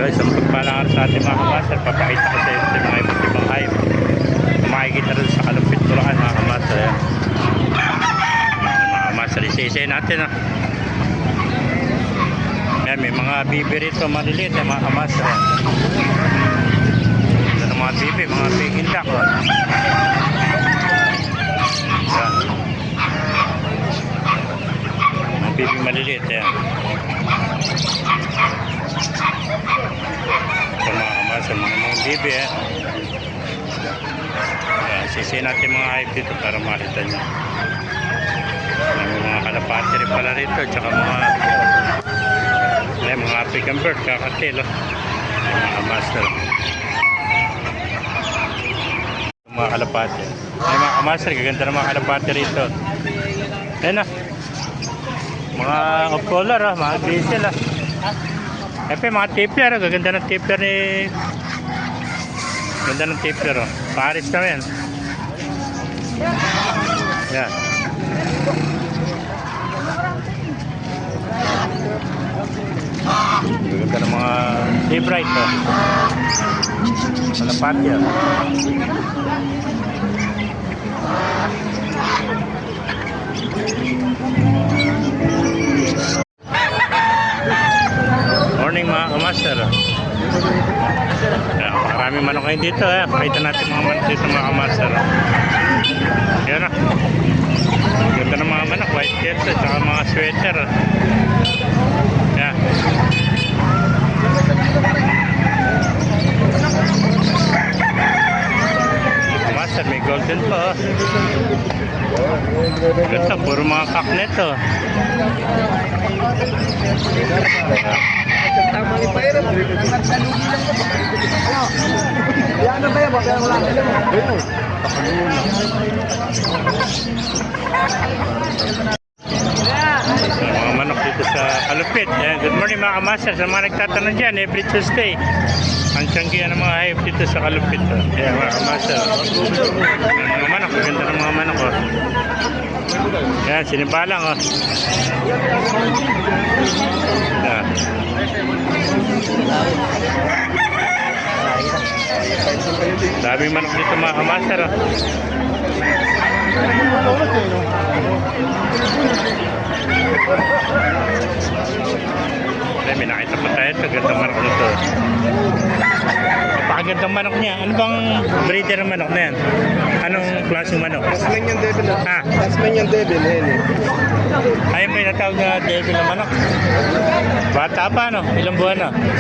Guys, ang pagpalangar sa ating mga kamaster, papakita ko sa iyo yung mga iba't ibang hayop. Makikita rin sa Kalumpit, Bulacan mga kamaster. Ayan. Mga kamaster, isa-isa natin. Ayan, may mga bibi rito maliliit mga kamaster. Ito na mga bibi, mga peking duck. Ayan. Mga bibi maliliit. Ayan. Ito mga kamaster, mga bibi sisihin natin mga hype dito para makita nyo. May mga kalapati rin pala rito, tsaka mga African bird, kakatil mga kamaster. Mga kalapati, mga kamaster, gaganda ng mga kalapati rito. Ayan na, mga off-color, mga diesel. Mga tipler, gaganda ng tipler ni... Ganda ng tipler, Paris na yan. Yan. Gaganda ng mga T-Bright, Kalapati, Morning mga kamaster. Maraming manok kayo dito. Pakita natin mga manok dito mga kamaster. Yan na. Ganda ng mga manok. White shirts at saka mga sweater. Yan. Kamaster, may golden pa. Ganda, puro mga kaknet. Mga manok dito sa Kalumpit. Good morning mga kamaster. Sa mga nagtatanong dyan, every Tuesday ang tiyanggihan ng mga hayop dito sa Kalumpit. Ayan mga kamaster. Mga manok, ganda ng mga manok. Ayan, sinibalang. Ayan. Daming manok dito mga kamaster. May nakita pa tayo ito. Gandang manok nito. Napakagandang manok niya. Ano bang breeder ng manok na yan? Anong klaseng manok? Tasmanian Devil. Tasmanian Devil. Ay, may natawag na devil na manok. Bata pa, no? Ilang buwan na?